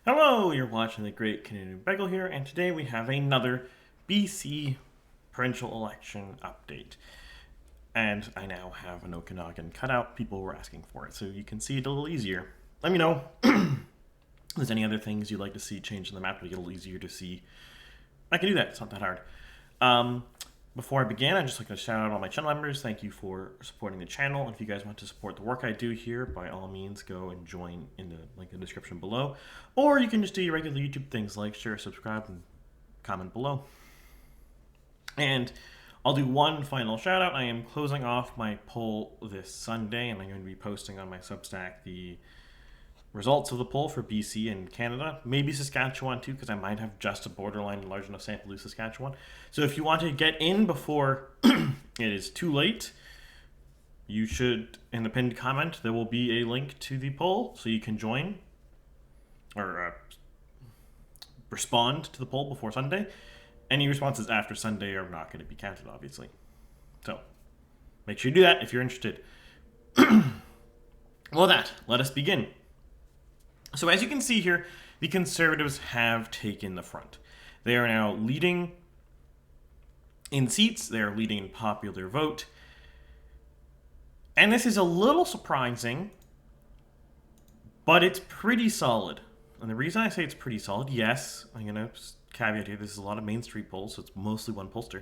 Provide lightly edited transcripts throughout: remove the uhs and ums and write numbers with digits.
Hello, you're watching the Great Canadian Bagel here, and today we have another BC provincial election update. And I now have an Okanagan cutout. People were asking for it, so you can see it a little easier. Let me know if there's any other things you'd like to see changed in the map to make it a little easier to see. I can do that, it's not that hard. Before I begin, I'd just like to shout out all my channel members. Thank you for supporting the channel. If you guys want to support the work I do here, by all means, go and join in the link in the description below. Or you can just do your regular YouTube things like share, subscribe, and comment below. And I'll do one final shout out. I am closing off my poll this Sunday, and I'm going to be posting on my Substack the results of the poll for BC and Canada, maybe Saskatchewan too, because I might have just a borderline large enough sample to Saskatchewan. So if you want to get in before it is too late, you should, in the pinned comment, there will be a link to the poll so you can join or respond to the poll before Sunday. Any responses after Sunday are not going to be counted, obviously. So make sure you do that if you're interested. Well, let us begin. So as you can see here, the Conservatives have taken the front. They are now leading in seats. They are leading in popular vote. And this is a little surprising, but it's pretty solid. And the reason I say it's pretty solid, yes, I'm going to caveat here, this is a lot of Main Street polls, so it's mostly one pollster.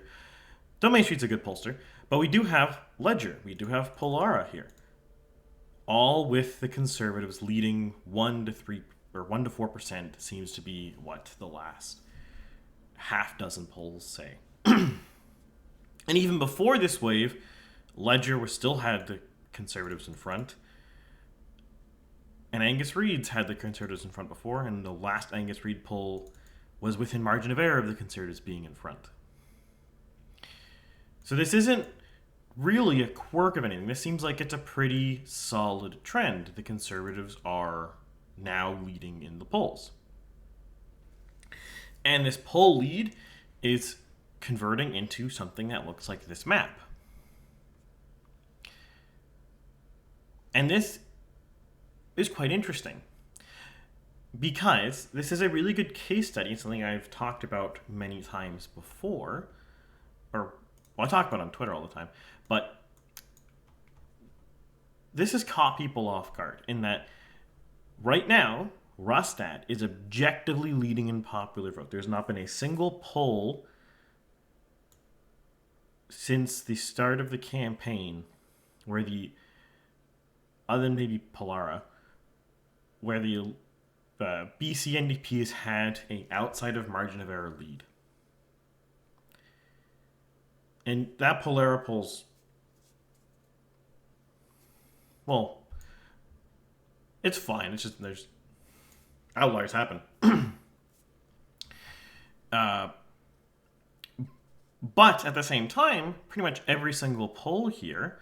Though Main Street's a good pollster, but we do have Ledger, we do have Polara here. All with the Conservatives leading 1 to 4% seems to be what the last half dozen polls say. And even before this wave, Ledger still had the Conservatives in front. And Angus Reid's had the Conservatives in front before, and the last Angus Reid poll was within margin of error of the Conservatives being in front. So this isn't really a quirk of anything. This seems like it's a pretty solid trend. The Conservatives are now leading in the polls. And this poll lead is converting into something that looks like this map. And this is quite interesting because this is a really good case study, something I've talked about many times before, I talk about it on Twitter all the time, but this has caught people off guard in that right now, Rustad is objectively leading in popular vote. There's not been a single poll since the start of the campaign where other than maybe Polara, where the BC NDP has had an outside of margin of error lead. And that Polara poll's, well, it's fine. It's just there's outliers happen. But at the same time, pretty much every single poll here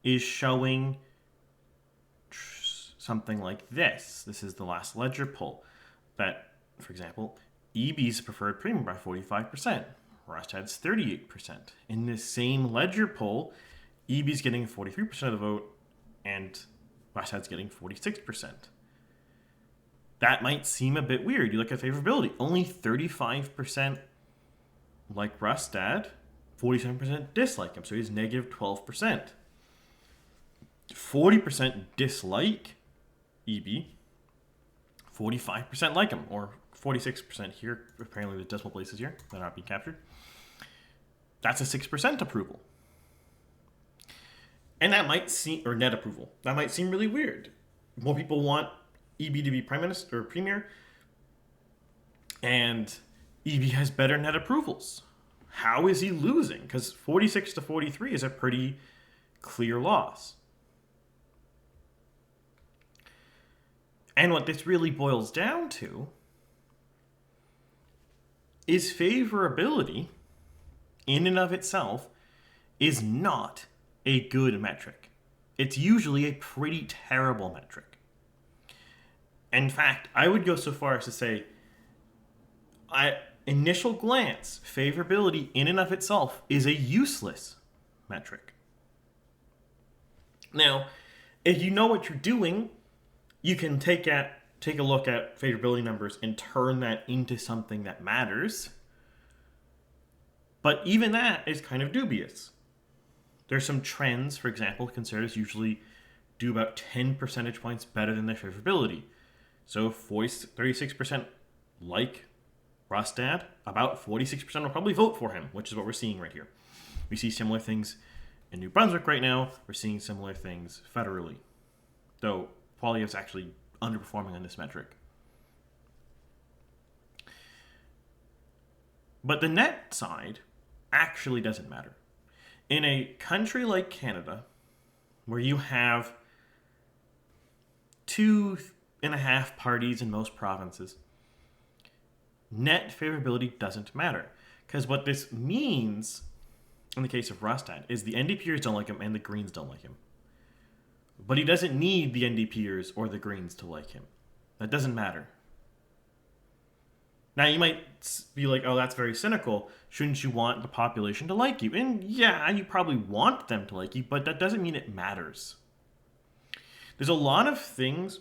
is showing something like this. This is the last Ledger poll that, for example, EB's preferred premium by 45%. Rustad's 38%. In this same Ledger poll, EB's getting 43% of the vote and Rustad's getting 46%. That might seem a bit weird. You look at favorability, only 35% like Rustad, 47% dislike him, so he's negative 12%. 40% dislike EB, 45% like him, or 46% here. Apparently the decimal places here that are not being captured. That's a 6% approval. And that might seem, or net approval, that might seem really weird. More people want EB to be prime minister or premier, and EB has better net approvals. How is he losing? Because 46 to 43 is a pretty clear loss. And what this really boils down to is favorability in and of itself is not a good metric. It's usually a pretty terrible metric. In fact, I would go so far as to say, at initial glance, favorability in and of itself is a useless metric. Now, if you know what you're doing, you can take take a look at favorability numbers and turn that into something that matters. But even that is kind of dubious. There's some trends, for example, conservatives usually do about 10 percentage points better than their favorability. So 36% like Rustad, about 46% will probably vote for him, which is what we're seeing right here. We see similar things in New Brunswick right now. We're seeing similar things federally, though Poilievre's actually underperforming on this metric. But the net side actually doesn't matter. In a country like Canada, where you have 2.5 parties in most provinces, net favorability doesn't matter. Because what this means, in the case of Rustad, is the NDPers don't like him and the Greens don't like him. But he doesn't need the NDPers or the Greens to like him. That doesn't matter. Now, you might be like, oh, that's very cynical. Shouldn't you want the population to like you? And yeah, you probably want them to like you, but that doesn't mean it matters. There's a lot of things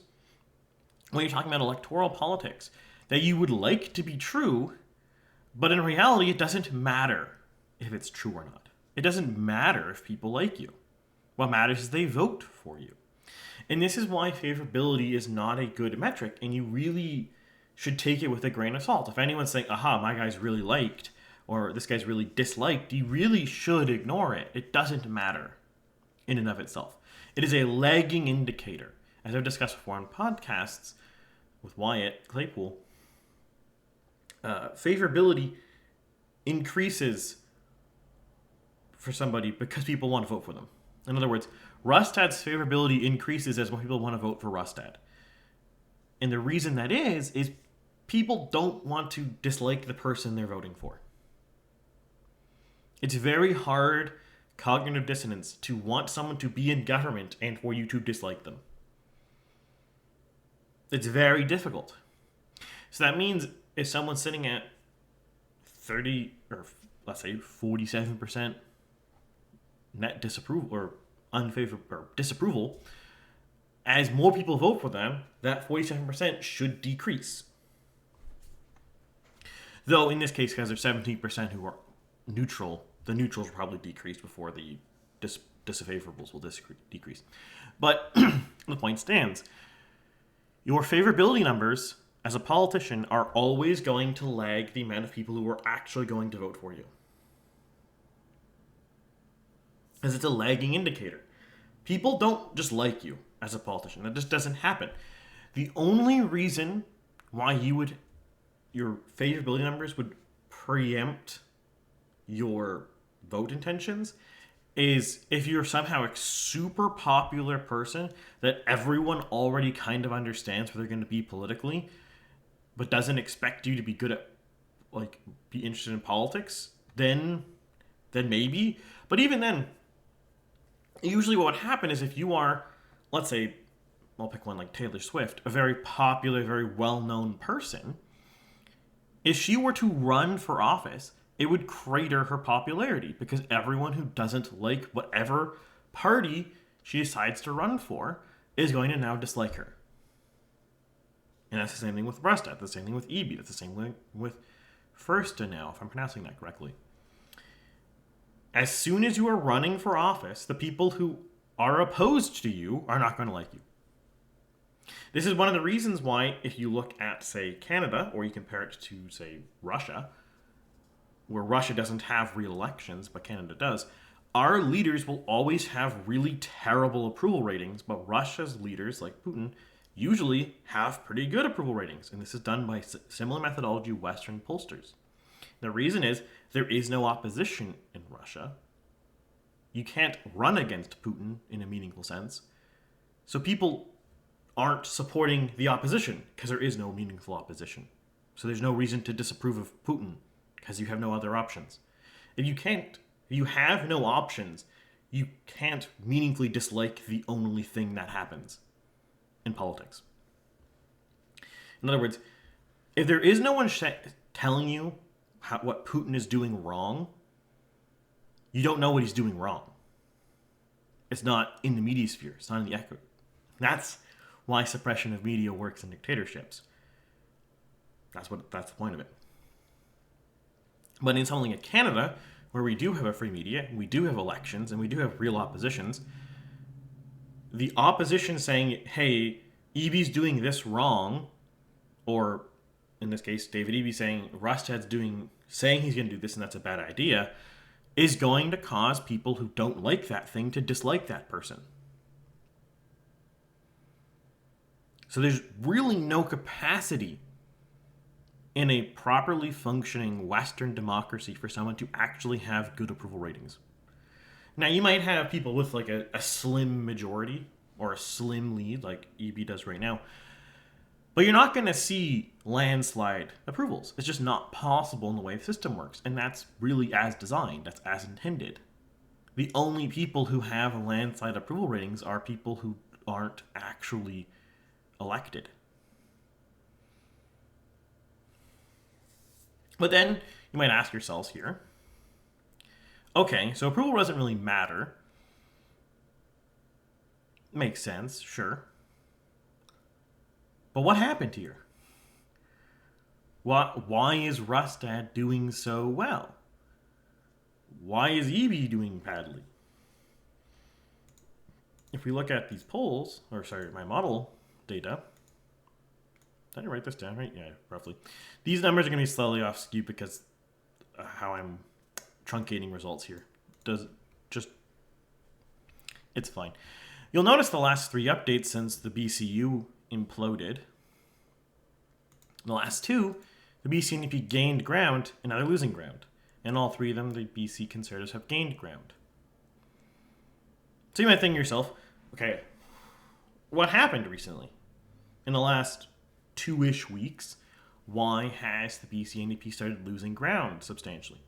when you're talking about electoral politics that you would like to be true, but in reality, it doesn't matter if it's true or not. It doesn't matter if people like you. What matters is they vote for you. And this is why favorability is not a good metric, and you really should take it with a grain of salt. If anyone's saying, aha, my guy's really liked, or this guy's really disliked, you really should ignore it. It doesn't matter in and of itself. It is a lagging indicator. As I've discussed before on podcasts with Wyatt Claypool, favorability increases for somebody because people want to vote for them. In other words, Rustad's favorability increases as more people want to vote for Rustad. And the reason that is people don't want to dislike the person they're voting for. It's very hard cognitive dissonance to want someone to be in government and for you to dislike them. It's very difficult. So that means if someone's sitting at 30 or let's say 47% net disapproval or unfavorable or disapproval, as more people vote for them, that 47% should decrease. Though in this case, because there's 17% who are neutral, the neutrals will probably decrease before the disfavorables will decrease. But the point stands. Your favorability numbers as a politician are always going to lag the amount of people who are actually going to vote for you. As it's a lagging indicator. People don't just like you as a politician. That just doesn't happen. The only reason why your favorability numbers would preempt your vote intentions is if you're somehow a super popular person that everyone already kind of understands where they're going to be politically, but doesn't expect you to be good at, be interested in politics, then maybe. But even then, usually what would happen is if you are, let's say, I'll pick one like Taylor Swift, a very popular, very well-known person, if she were to run for office, it would crater her popularity because everyone who doesn't like whatever party she decides to run for is going to now dislike her. And that's the same thing with Rustad, the same thing with EB, that's the same thing with Firsta now, if I'm pronouncing that correctly. As soon as you are running for office, the people who are opposed to you are not going to like you. This is one of the reasons why, if you look at, say, Canada, or you compare it to, say, Russia, where Russia doesn't have real elections, but Canada does, our leaders will always have really terrible approval ratings, but Russia's leaders, like Putin, usually have pretty good approval ratings. And this is done by similar methodology Western pollsters. The reason is there is no opposition in Russia. You can't run against Putin in a meaningful sense. So people aren't supporting the opposition because there is no meaningful opposition. So there's no reason to disapprove of Putin because you have no other options. If you have no options, you can't meaningfully dislike the only thing that happens in politics. In other words, if there is no one telling you what Putin is doing wrong, you don't know what he's doing wrong. It's not in the media sphere. It's not in the echo. That's why suppression of media works in dictatorships. That's the point of it. But in something like Canada, where we do have a free media, we do have elections, and we do have real oppositions, the opposition saying, hey, Eby's doing this wrong, or in this case, David Eby saying Rustad's saying he's going to do this and that's a bad idea, is going to cause people who don't like that thing to dislike that person. So there's really no capacity in a properly functioning Western democracy for someone to actually have good approval ratings. Now, you might have people with like a slim majority or a slim lead like Eby does right now, but you're not going to see landslide approvals. It's just not possible in the way the system works, and that's really as designed, that's as intended. The only people who have landslide approval ratings are people who aren't actually elected. But then you might ask yourselves here, okay, so approval doesn't really matter. Makes sense, sure. But what happened here? Why is Rustad doing so well? Why is Eby doing badly? If we look at these polls, my model data, did I write this down right? Yeah, roughly. These numbers are going to be slightly off skew because how I'm truncating results here. It's fine. You'll notice the last 3 updates since the BCU imploded. The last 2, the BC NDP gained ground and now they're losing ground. And all 3 of them, the BC Conservatives have gained ground. So you might think to yourself, okay, what happened recently? In the last 2-ish weeks, why has the BC NDP started losing ground substantially?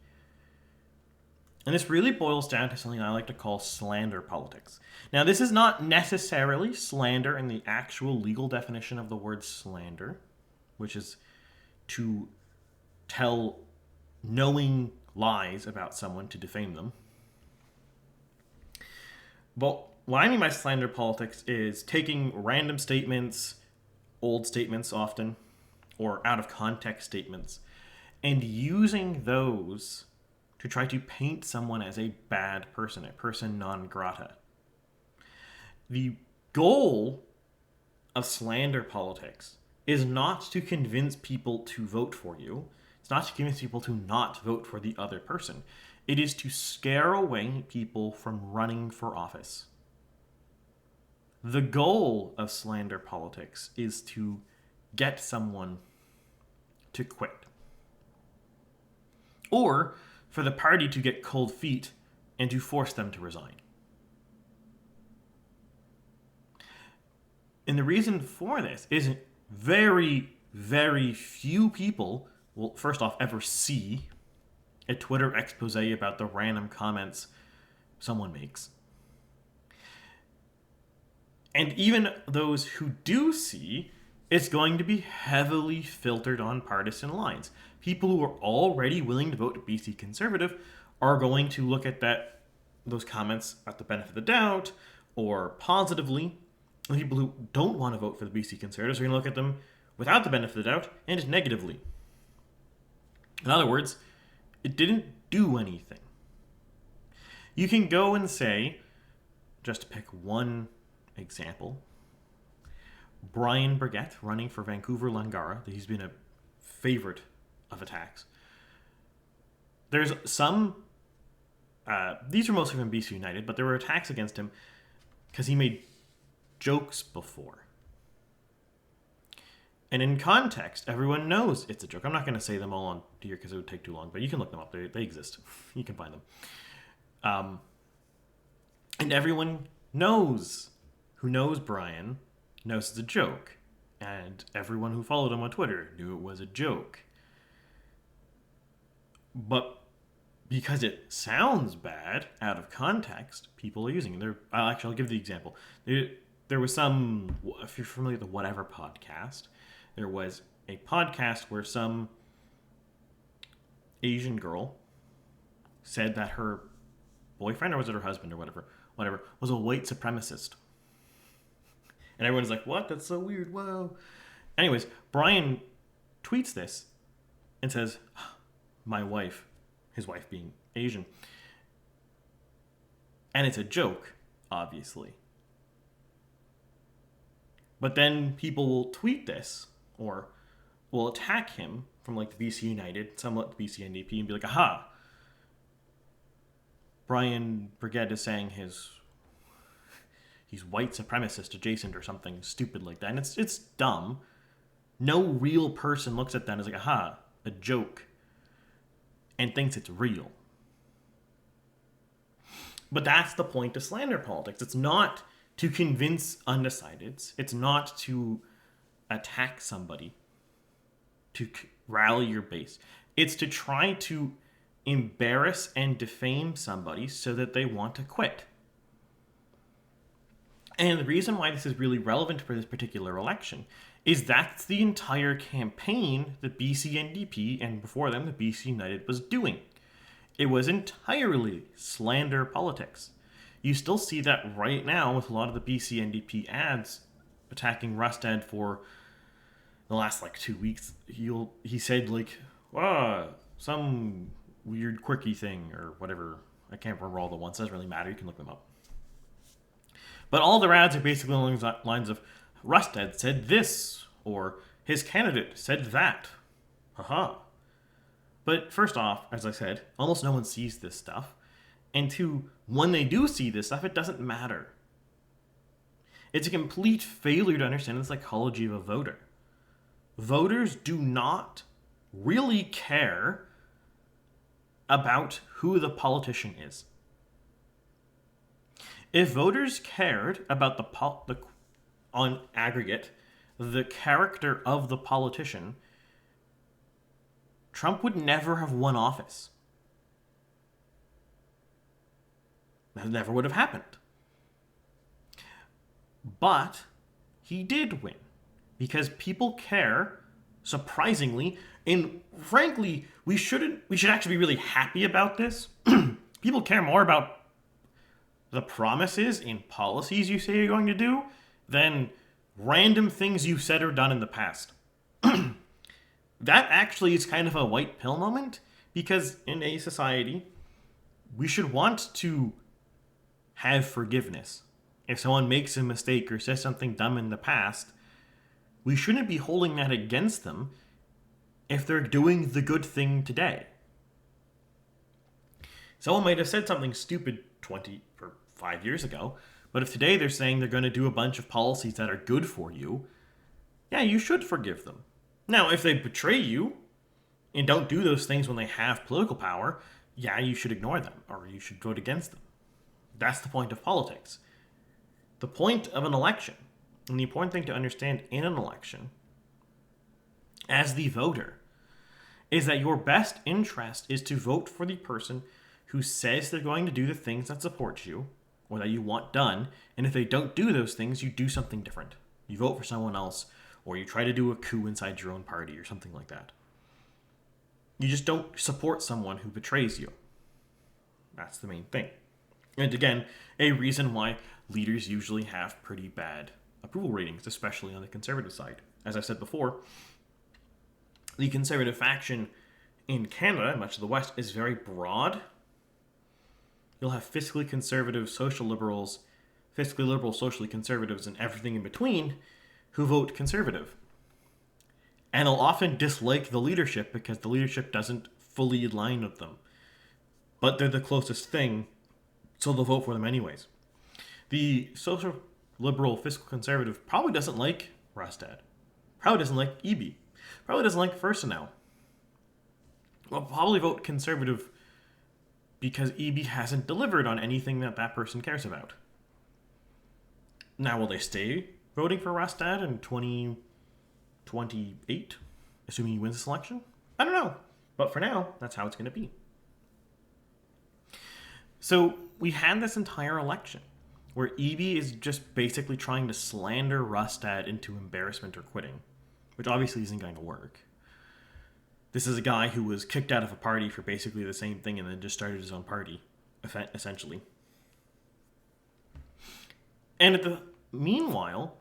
And this really boils down to something I like to call slander politics. Now, this is not necessarily slander in the actual legal definition of the word slander, which is to tell knowing lies about someone to defame them. But what I mean by slander politics is taking random statements, old statements often, or out of context statements, and using those to try to paint someone as a bad person, a person non grata. The goal of slander politics is not to convince people to vote for you. It's not to convince people to not vote for the other person. It is to scare away people from running for office. The goal of slander politics is to get someone to quit. Or for the party to get cold feet and to force them to resign. And the reason for this is very, very few people will, first off, ever see a Twitter expose about the random comments someone makes. And even those who do see, it's going to be heavily filtered on partisan lines. People who are already willing to vote BC Conservative are going to look at those comments at the benefit of the doubt or positively. And people who don't want to vote for the BC Conservatives are going to look at them without the benefit of the doubt and negatively. In other words, it didn't do anything. You can go and say, just to pick one example, Brian Burgett running for Vancouver Langara, he's been a favorite of attacks. There's some, these are mostly from BC United, but there were attacks against him because he made jokes before. And in context, everyone knows it's a joke. I'm not going to say them all on here because it would take too long, but you can look them up. They exist. You can find them. And everyone knows, who knows Brian, knows it's a joke. And everyone who followed him on Twitter knew it was a joke. But because it sounds bad out of context, people are using it. I'll give the example. There was some, if you're familiar with the Whatever podcast, there was a podcast where some Asian girl said that her boyfriend, or was it her husband or whatever, was a white supremacist. And everyone's like, what? That's so weird. Whoa. Anyways, Brian tweets this and says, my wife, his wife being Asian. And it's a joke, obviously. But then people will tweet this or will attack him from like the BC United, somewhat the BC NDP, and be like, aha, Brian Brigade is saying he's white supremacist adjacent or something stupid like that. And it's dumb. No real person looks at that and is like, aha, a joke, and thinks it's real. But that's the point of slander politics. It's not to convince undecideds. It's not to attack somebody, to rally your base. It's to try to embarrass and defame somebody so that they want to quit. And the reason why this is really relevant for this particular election is that's the entire campaign the BC NDP and before them the BC United was doing. It was entirely slander politics. You still see that right now with a lot of the BC NDP ads attacking Rustad for the last 2 weeks. He said some weird quirky thing or whatever. I can't remember all the ones. It doesn't really matter. You can look them up. But all their ads are basically along the lines of Rustad said this or his candidate said that. Haha. But first off, as I said, almost no one sees this stuff. And two, when they do see this stuff, it doesn't matter. It's a complete failure to understand the psychology of a voter. Voters do not really care about who the politician is. If voters cared about on aggregate, the character of the politician, Trump would never have won office. That never would have happened. But he did win because people care, surprisingly, and frankly, we should actually be really happy about this. People care more about the promises and policies you say you're going to do than random things you said or done in the past. That actually is kind of a white pill moment because in a society, we should want to have forgiveness. If someone makes a mistake or says something dumb in the past, we shouldn't be holding that against them if they're doing the good thing today. Someone might have said something stupid 20 or 5 years ago, but if today they're saying they're going to do a bunch of policies that are good for you, yeah, you should forgive them. Now, if they betray you and don't do those things when they have political power, yeah, you should ignore them or you should vote against them. That's the point of politics. The point of an election, and the important thing to understand in an election, as the voter, is that your best interest is to vote for the person who says they're going to do the things that support you or that you want done, and if they don't do those things, you do something different. You vote for someone else, or you try to do a coup inside your own party or something like that. You just don't support someone who betrays you. That's the main thing. And again, a reason why leaders usually have pretty bad approval ratings, especially on the conservative side. As I said before, the conservative faction in Canada, much of the West, is very broad. You'll have fiscally conservative social liberals, fiscally liberal socially conservatives, and everything in between who vote conservative. And they'll often dislike the leadership because the leadership doesn't fully align with them. But they're the closest thing, so they'll vote for them anyways. The social liberal fiscal conservative probably doesn't like Rustad. Probably doesn't like EB. Probably doesn't like First-Now. Will probably vote conservative because EB hasn't delivered on anything that that person cares about. Now, will they stay voting for Rustad in 2028, assuming he wins this election? I don't know. But for now, that's how it's going to be. So we had this entire election where EB is just basically trying to slander Rustad into embarrassment or quitting, which obviously isn't going to work. This is a guy who was kicked out of a party for basically the same thing and then just started his own party, essentially. And meanwhile,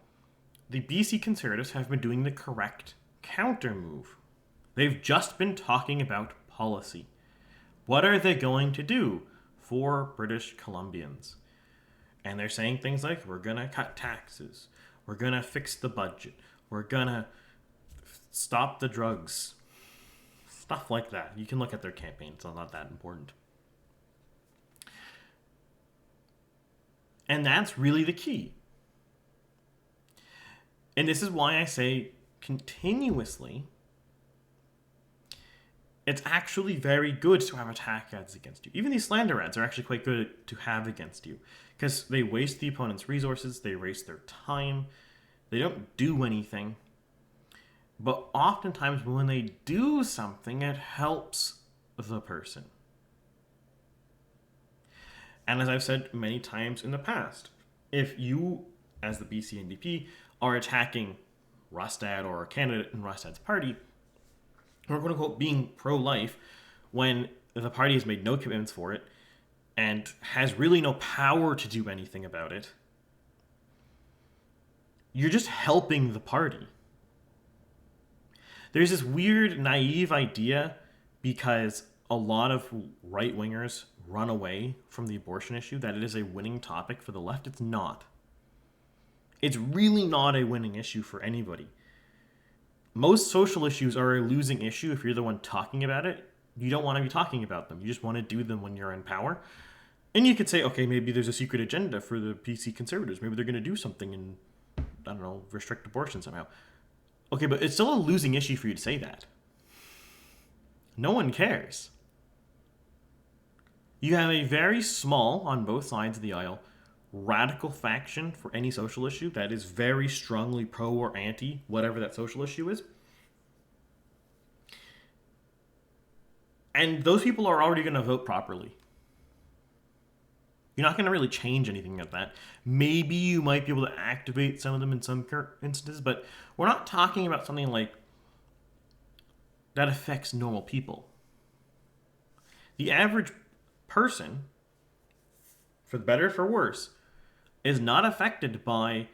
the BC Conservatives have been doing the correct counter move. They've just been talking about policy. What are they going to do for British Columbians? And they're saying things like, we're going to cut taxes. We're going to fix the budget. We're going to stop the drugs. Stuff like that. You can look at their campaign. It's not that important. And that's really the key. And this is why I say continuously, it's actually very good to have attack ads against you. Even these slander ads are actually quite good to have against you because they waste the opponent's resources, they waste their time, they don't do anything. But oftentimes when they do something, it helps the person. And as I've said many times in the past, if you, as the BC NDP, are attacking Rustad or a candidate in Rustad's party, or quote unquote being pro-life, when the party has made no commitments for it and has really no power to do anything about it, you're just helping the party. There's this weird, naive idea because a lot of right-wingers run away from the abortion issue that it is a winning topic for the left. It's not. It's really not a winning issue for anybody. Most social issues are a losing issue if you're the one talking about it. You don't want to be talking about them. You just want to do them when you're in power. And you could say, okay, maybe there's a secret agenda for the PC Conservatives. Maybe they're going to do something and, I don't know, restrict abortion somehow. Okay, but it's still a losing issue for you to say that. No one cares. You have a very small, on both sides of the aisle, radical faction for any social issue that is very strongly pro or anti whatever that social issue is. And those people are already going to vote properly. You're not going to really change anything at that. Maybe you might be able to activate some of them in some instances, but we're not talking about something like that affects normal people. The average person, for better or for worse, is not affected by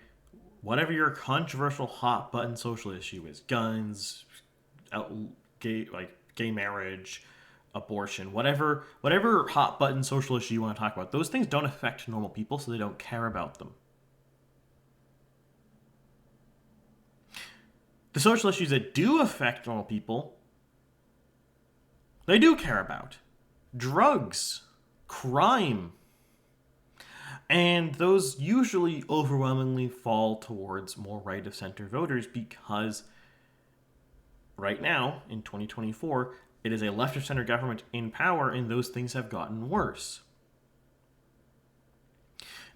whatever your controversial hot button social issue is. Guns, gay marriage, abortion, whatever hot button social issue you want to talk about. Those things don't affect normal people, so they don't care about them. The social issues that do affect normal people, they do care about. Drugs, crime. And those usually overwhelmingly fall towards more right of center voters because right now, in 2024, it is a left of center government in power and those things have gotten worse.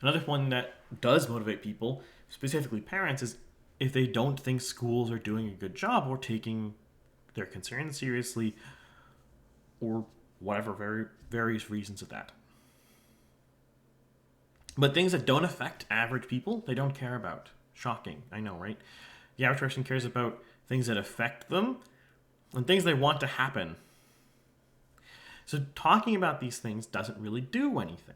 Another one that does motivate people, specifically parents, is if they don't think schools are doing a good job or taking their concerns seriously or whatever, various reasons of that. But things that don't affect average people, they don't care about. Shocking, I know, right? The average person cares about things that affect them and things they want to happen. So talking about these things doesn't really do anything.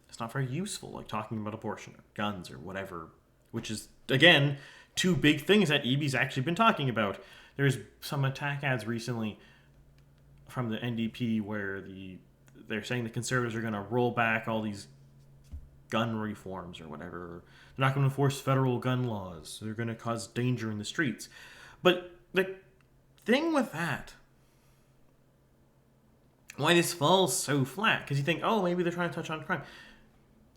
It's not very useful, like talking about abortion or guns or whatever, which is, again, two big things that EB's actually been talking about. There's some attack ads recently from the NDP where they're saying the Conservatives are going to roll back all these gun reforms or whatever. They're not going to enforce federal gun laws. They're going to cause danger in the streets. But the thing with that, why this falls so flat, because you think, oh, maybe they're trying to touch on crime.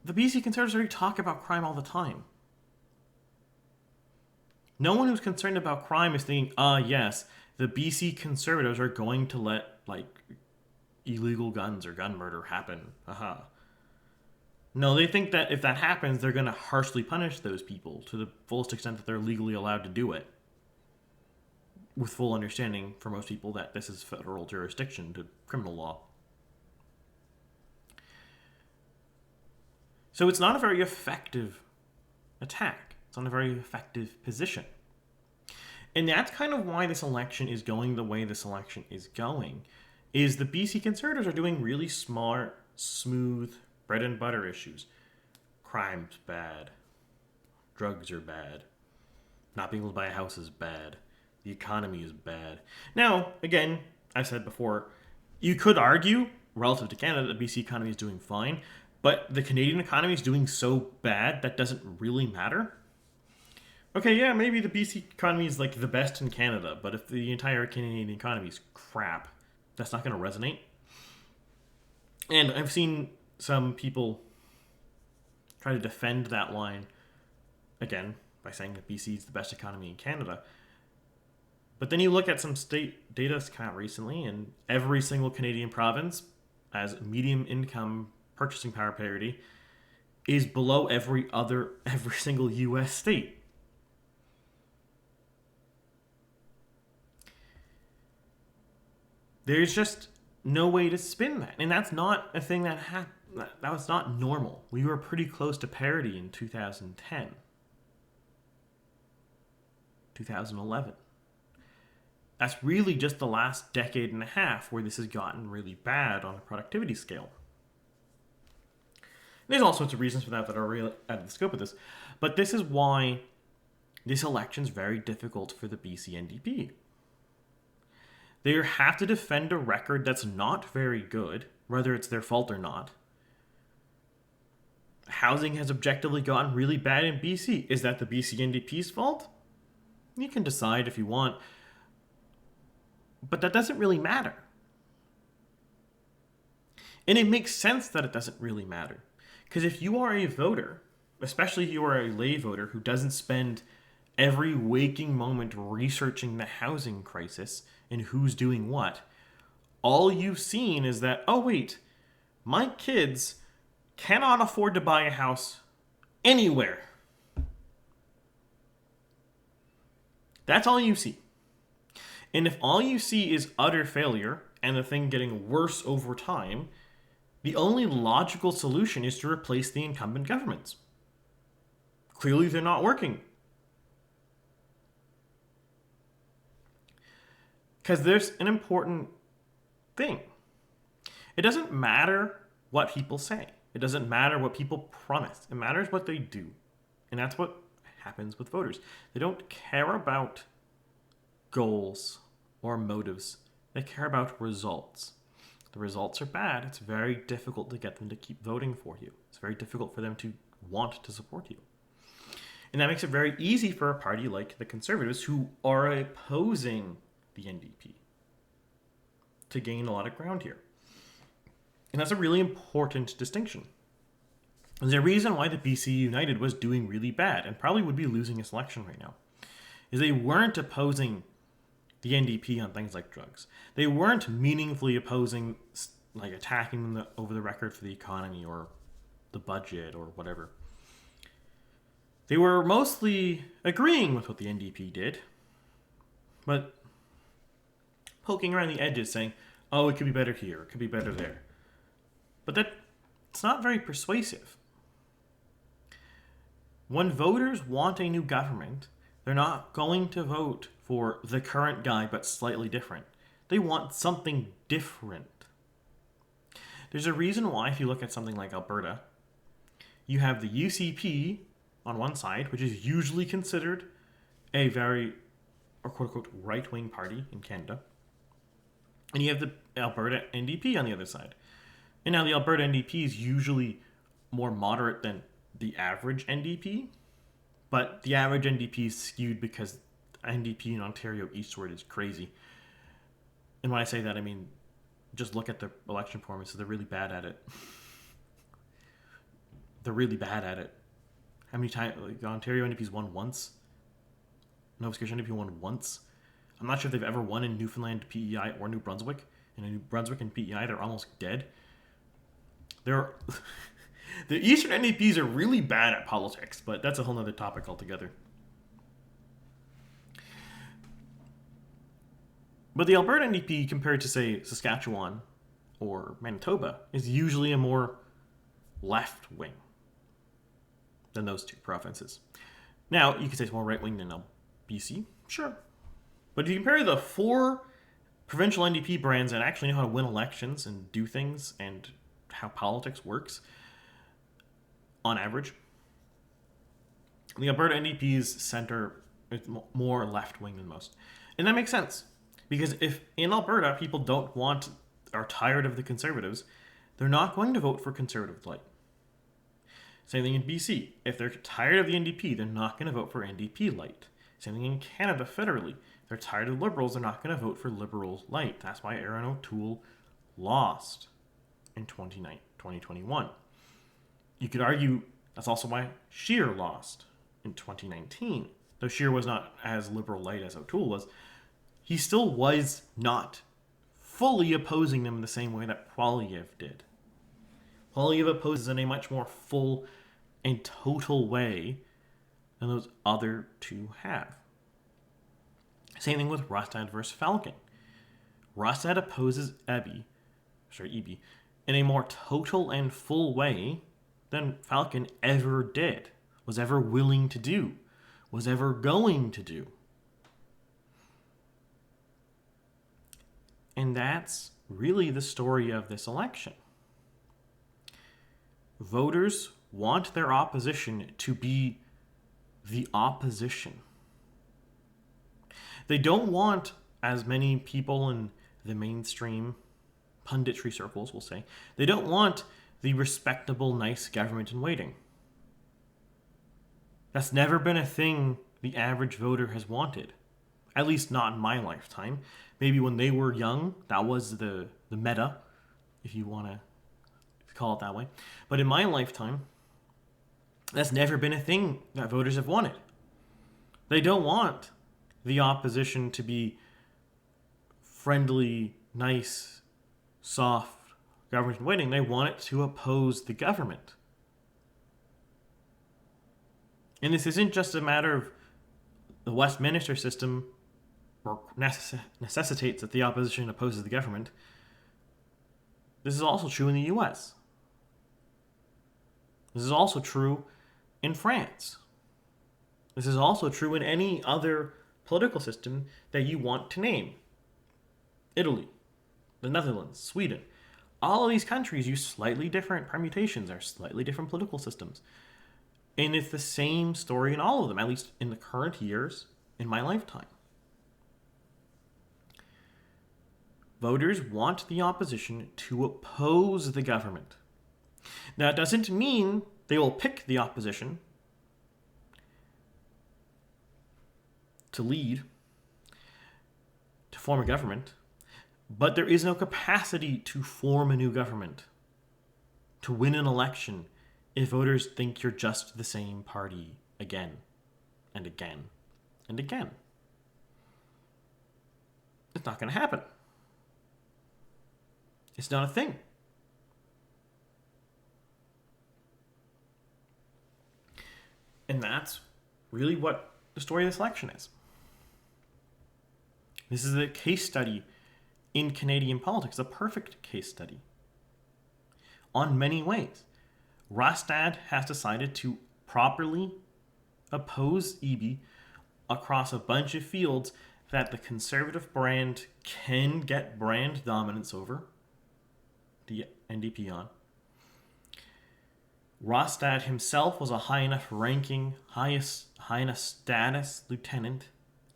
The BC Conservatives already talk about crime all the time. No one who's concerned about crime is thinking, yes, the BC Conservatives are going to let, illegal guns or gun murder happen. Aha. No, they think that if that happens, they're going to harshly punish those people to the fullest extent that they're legally allowed to do it. With full understanding for most people that this is federal jurisdiction to criminal law. So it's not a very effective attack. It's not a very effective position. And that's kind of why this election is going the way this election is going, is the BC Conservatives are doing really smart, smooth, bread and butter issues. Crime's bad. Drugs are bad. Not being able to buy a house is bad. The economy is bad. Now, again, I've said before, you could argue, relative to Canada, the BC economy is doing fine, but the Canadian economy is doing so bad that doesn't really matter. Okay, yeah, maybe the BC economy is like the best in Canada, but if the entire Canadian economy is crap, that's not going to resonate. And I've seen some people try to defend that line, again, by saying that BC is the best economy in Canada. But then you look at some state data that's come out recently, and every single Canadian province has medium income purchasing power parity is below every single US state. There's just no way to spin that. And that's not a thing that happened. That was not normal. We were pretty close to parity in 2010, 2011. That's really just the last decade and a half where this has gotten really bad on a productivity scale. There's all sorts of reasons for that are really out of the scope of this. But this is why this election is very difficult for the BC NDP. They have to defend a record that's not very good, whether it's their fault or not. Housing has objectively gotten really bad in BC. Is that the BC NDP's fault? You can decide if you want. But that doesn't really matter. And it makes sense that it doesn't really matter. Because if you are a voter, especially if you are a lay voter who doesn't spend every waking moment researching the housing crisis and who's doing what, all you've seen is that, oh wait, my kids cannot afford to buy a house anywhere. That's all you see. And if all you see is utter failure and the thing getting worse over time, the only logical solution is to replace the incumbent governments. Clearly, they're not working. Because there's an important thing. It doesn't matter what people say. It doesn't matter what people promise. It matters what they do. And that's what happens with voters. They don't care about goals or motives. They care about results. If the results are bad, it's very difficult to get them to keep voting for you. It's very difficult for them to want to support you. And that makes it very easy for a party like the Conservatives, who are opposing the NDP, to gain a lot of ground here. And that's a really important distinction. There's a reason why the BC United was doing really bad and probably would be losing its election right now. Is they weren't opposing the NDP on things like drugs. They weren't meaningfully opposing, like attacking them over the record for the economy or the budget or whatever. They were mostly agreeing with what the NDP did, but poking around the edges saying, oh, it could be better here, it could be better there. But it's not very persuasive. When voters want a new government, they're not going to vote for the current guy but slightly different. They want something different. There's a reason why, if you look at something like Alberta, you have the UCP on one side, which is usually considered a very, or quote-unquote, right-wing party in Canada. And you have the Alberta NDP on the other side. And now the Alberta NDP is usually more moderate than the average NDP, but the average NDP is skewed because NDP in Ontario eastward is crazy. And when I say that, I mean, just look at the election performances. They're really bad at it. They're really bad at it. How many times, like, Ontario NDP's won once? Nova Scotia NDP won once. I'm not sure if they've ever won in Newfoundland, PEI, or New Brunswick. And in New Brunswick and PEI, they're almost dead. The Eastern NDPs are really bad at politics, but that's a whole other topic altogether. But the Alberta NDP, compared to, say, Saskatchewan or Manitoba, is usually a more left-wing than those two provinces. Now, you could say it's more right-wing than BC, sure. But if you compare the 4 provincial NDP brands that actually know how to win elections and do things and how politics works, on average, the Alberta NDP's center It's more left-wing than most. And that makes sense. Because if in Alberta people are tired of the Conservatives, they're not going to vote for Conservative light. Same thing in BC. If they're tired of the NDP, they're not going to vote for NDP light. Same thing in Canada federally. If they're tired of Liberals, they're not going to vote for Liberals light. That's why Erin O'Toole lost in 2021. You could argue that's also why Scheer lost in 2019. Though Scheer was not as Liberal light as O'Toole was, he still was not fully opposing them in the same way that Poilievre did. Poilievre opposes in a much more full and total way than those other two have. Same thing with Rostad versus Falcon. Rostad opposes Eby, in a more total and full way than Falcon ever did, was ever willing to do, was ever going to do. And that's really the story of this election. Voters want their opposition to be the opposition. They don't want, as many people in the mainstream punditry circles will say, they don't want the respectable, nice government in waiting. That's never been a thing the average voter has wanted. At least not in my lifetime. Maybe when they were young, that was the meta, if you want to call it that way. But in my lifetime, that's never been a thing that voters have wanted. They don't want the opposition to be friendly, nice, soft government in waiting. They want it to oppose the government. And this isn't just a matter of the Westminster system necessitates that the opposition opposes the government. This is also true in the US. This is also true in France. This is also true in any other political system that you want to name. Italy, the Netherlands, Sweden. All of these countries use slightly different permutations or slightly different political systems. And it's the same story in all of them, at least in the current years in my lifetime. Voters want the opposition to oppose the government. Now, it doesn't mean they will pick the opposition to lead, to form a government, but there is no capacity to form a new government, to win an election, if voters think you're just the same party again and again and again. It's not going to happen. It's not a thing. And that's really what the story of this election is. This is a case study in Canadian politics, a perfect case study. On many ways, Rostad has decided to properly oppose Eby across a bunch of fields that the Conservative brand can get brand dominance over, the NDP on. Rostad himself was a high enough ranking, high enough status lieutenant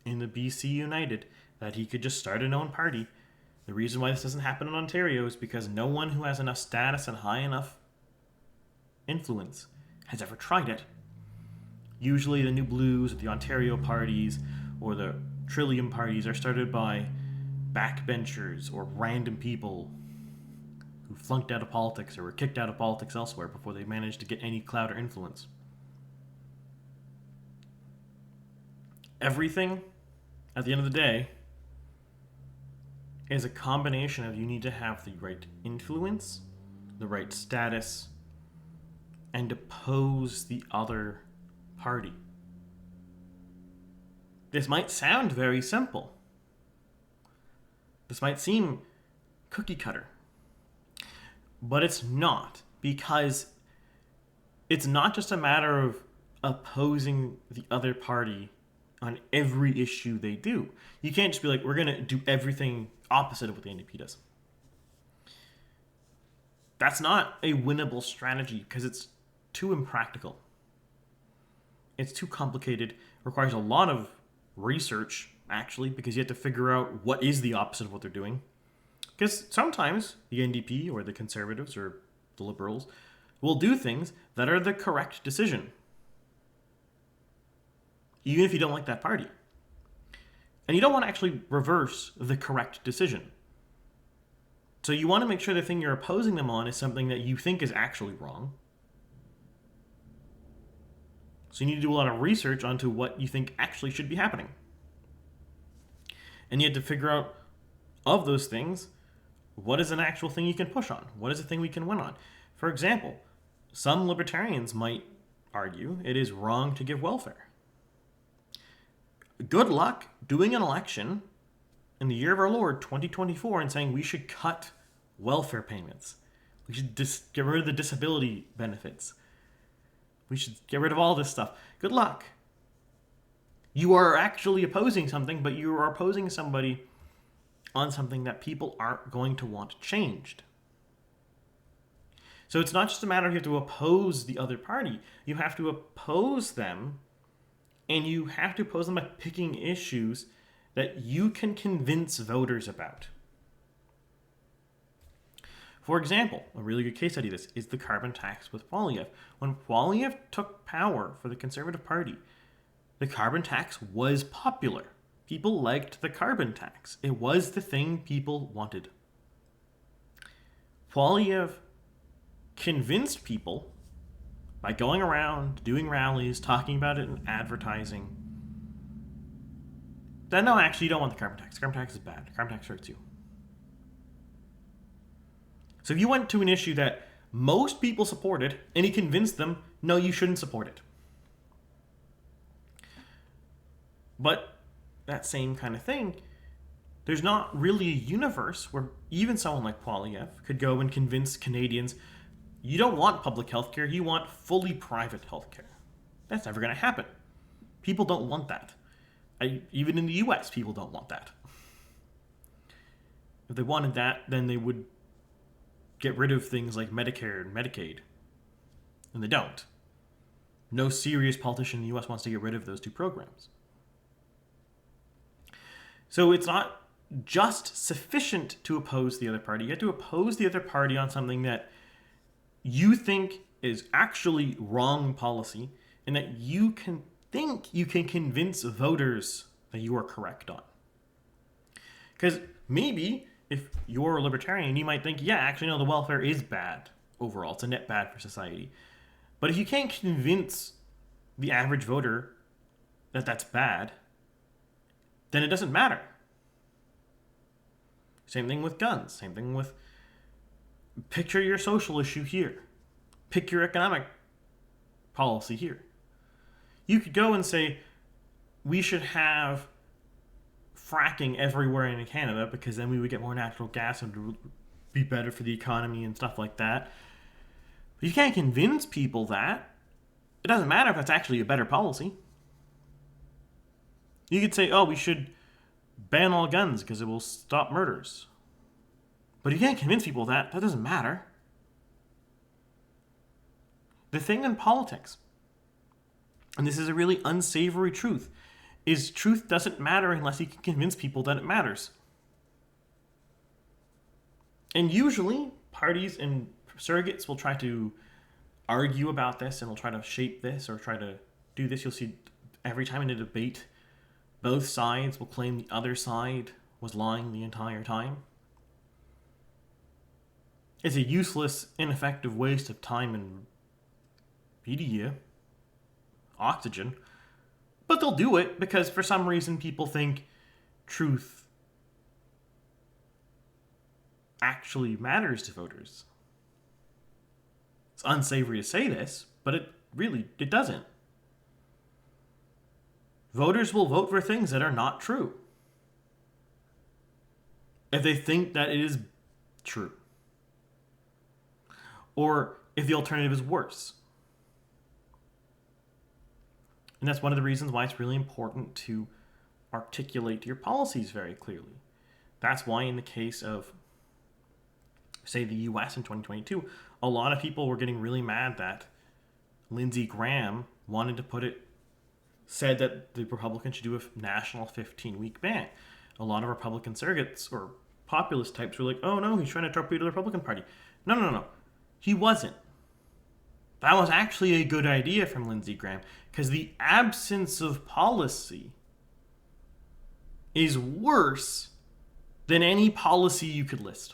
in the BC United that he could just start his own party. The reason why this doesn't happen in Ontario is because no one who has enough status and high enough influence has ever tried it. Usually the New Blues, the Ontario parties, or the Trillium parties are started by backbenchers or random people who flunked out of politics or were kicked out of politics elsewhere before they managed to get any clout or influence. Everything, at the end of the day, is a combination of you need to have the right influence, the right status, and oppose the other party. This might sound very simple. This might seem cookie cutter. But it's not, because it's not just a matter of opposing the other party on every issue they do. You can't just be like, we're going to do everything opposite of what the NDP does. That's not a winnable strategy because it's too impractical. It's too complicated, requires a lot of research, actually, because you have to figure out what is the opposite of what they're doing. Because sometimes the NDP or the Conservatives or the Liberals will do things that are the correct decision, even if you don't like that party. And you don't want to actually reverse the correct decision. So you want to make sure the thing you're opposing them on is something that you think is actually wrong. So you need to do a lot of research onto what you think actually should be happening. And you have to figure out, of those things, what is an actual thing you can push on? What is a thing we can win on? For example, some libertarians might argue it is wrong to give welfare. Good luck doing an election in the year of our Lord 2024 and saying we should cut welfare payments. We should get rid of the disability benefits. We should get rid of all this stuff. Good luck. You are actually opposing something, but you are opposing somebody on something that people aren't going to want changed. So it's not just a matter of you have to oppose the other party. You have to oppose them, and you have to oppose them by picking issues that you can convince voters about. For example, a really good case study of this is the carbon tax with Poilievre. When Poilievre took power for the Conservative Party, the carbon tax was popular. People liked the carbon tax. It was the thing people wanted. Poilievre convinced people by going around, doing rallies, talking about it in advertising, that no, actually you don't want the carbon tax. The carbon tax is bad. The carbon tax hurts you. So if you went to an issue that most people supported and he convinced them, no, you shouldn't support it. But that same kind of thing, there's not really a universe where even someone like Poilievre could go and convince Canadians, you don't want public health care, you want fully private health care. That's never going to happen. People don't want that. Even in the US, people don't want that. If they wanted that, then they would get rid of things like Medicare and Medicaid. And they don't. No serious politician in the US wants to get rid of those two programs. So it's not just sufficient to oppose the other party. You have to oppose the other party on something that you think is actually wrong policy and that you can think you can convince voters that you are correct on. Because maybe if you're a libertarian, you might think, yeah, actually, no, the welfare is bad overall. It's a net bad for society. But if you can't convince the average voter that that's bad, then it doesn't matter. Same thing with guns. Same thing with picture your social issue here. Pick your economic policy here. You could go and say, we should have fracking everywhere in Canada because then we would get more natural gas and it would be better for the economy and stuff like that. But you can't convince people that. It doesn't matter if that's actually a better policy. You could say, oh, we should ban all guns because it will stop murders. But you can't convince people that. That doesn't matter. The thing in politics, and this is a really unsavory truth, is truth doesn't matter unless you can convince people that it matters. And usually, parties and surrogates will try to argue about this and will try to shape this or try to do this. You'll see every time in a debate, both sides will claim the other side was lying the entire time. It's a useless, ineffective waste of time and media, oxygen. But they'll do it because for some reason people think truth actually matters to voters. It's unsavory to say this, but it doesn't. Voters will vote for things that are not true if they think that it is true, or if the alternative is worse. And that's one of the reasons why it's really important to articulate your policies very clearly. That's why in the case of, say, the US in 2022, a lot of people were getting really mad that Lindsey Graham wanted to put it said that the Republicans should do a national 15-week ban. A lot of Republican surrogates or populist types were like, oh no, he's trying to torpedo the Republican Party. No. He wasn't. That was actually a good idea from Lindsey Graham, because the absence of policy is worse than any policy you could list.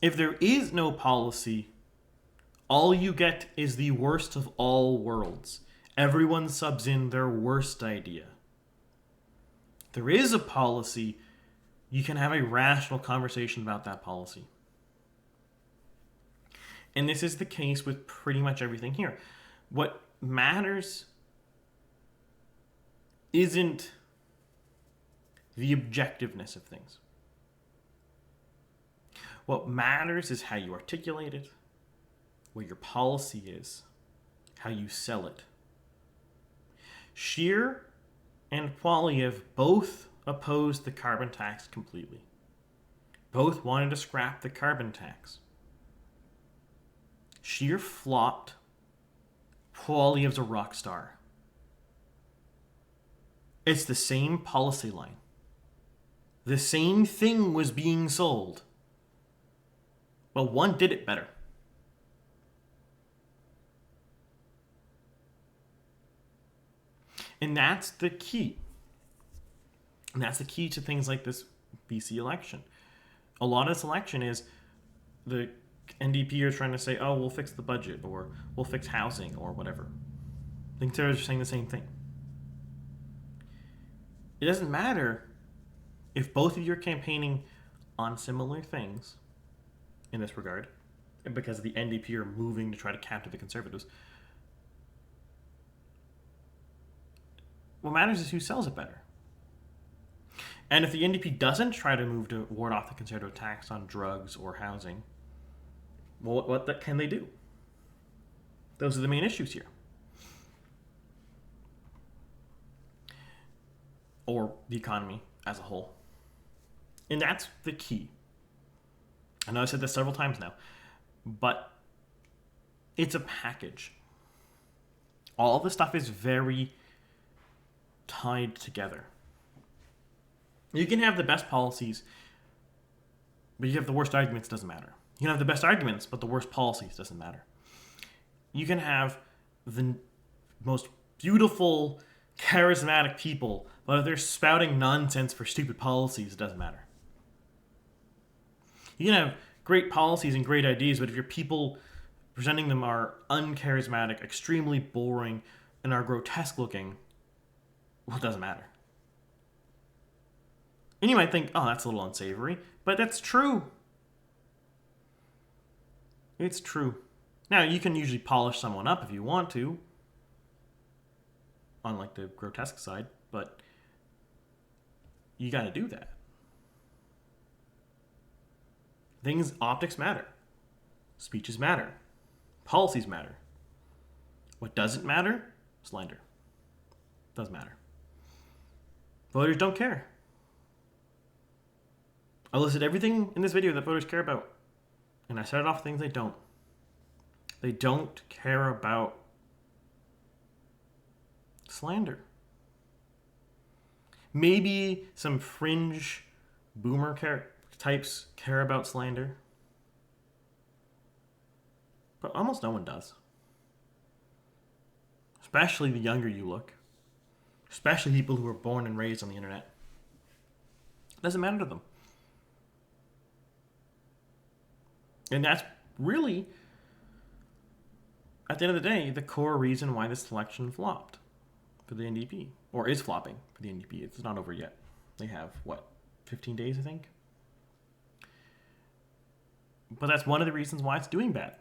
If there is no policy, all you get is the worst of all worlds. Everyone subs in their worst idea. If there is a policy, you can have a rational conversation about that policy. And this is the case with pretty much everything here. What matters isn't the objectiveness of things. What matters is how you articulate it, what your policy is, how you sell it. Scheer and Poilievre both opposed the carbon tax completely. Both wanted to scrap the carbon tax. Scheer flopped. Poilievre's a rock star. It's the same policy line. The same thing was being sold. Well, one did it better. And that's the key. And that's the key to things like this BC election. A lot of this election is the NDP are trying to say, oh, we'll fix the budget, or we'll fix housing, or whatever. I think they're saying the same thing. It doesn't matter if both of you are campaigning on similar things in this regard, because the NDP are moving to try to capture the Conservatives. What matters is who sells it better. And if the NDP doesn't try to move to ward off the Conservative tax on drugs or housing, well, what can they do? Those are the main issues here. Or the economy as a whole. And that's the key. I know I said this several times now, but it's a package. All this stuff is very tied together. You can have the best policies, but you have the worst arguments, doesn't matter. You can have the best arguments, but the worst policies, doesn't matter. You can have the most beautiful, charismatic people, but if they're spouting nonsense for stupid policies, it doesn't matter. You can have great policies and great ideas, but if your people presenting them are uncharismatic, extremely boring, and are grotesque looking, well, it doesn't matter. And you might think, oh, that's a little unsavory, but that's true. It's true. Now, you can usually polish someone up if you want to, on like the grotesque side, but you got to do that. Optics matter. Speeches matter. Policies matter. What doesn't matter? Slander. Doesn't matter. Voters don't care. I listed everything in this video that voters care about. And I started off things they don't. They don't care about slander. Maybe some fringe boomer types care about slander. But almost no one does. Especially the younger you look. Especially people who were born and raised on the internet. It doesn't matter to them. And that's really, at the end of the day, the core reason why this election flopped for the NDP. Or is flopping for the NDP. It's not over yet. They have, 15 days, I think? But that's one of the reasons why it's doing bad.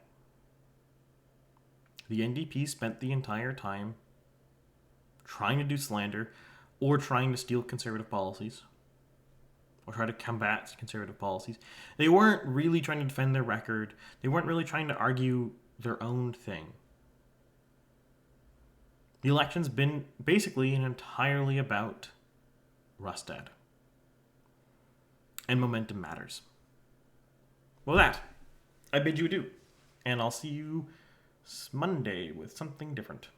The NDP spent the entire time trying to do slander or trying to steal conservative policies or try to combat conservative policies. They weren't really trying to defend their record. They weren't really trying to argue their own thing. The election's been basically and entirely about Rustad. And momentum matters. Well, I bid you adieu. And I'll see you Monday with something different.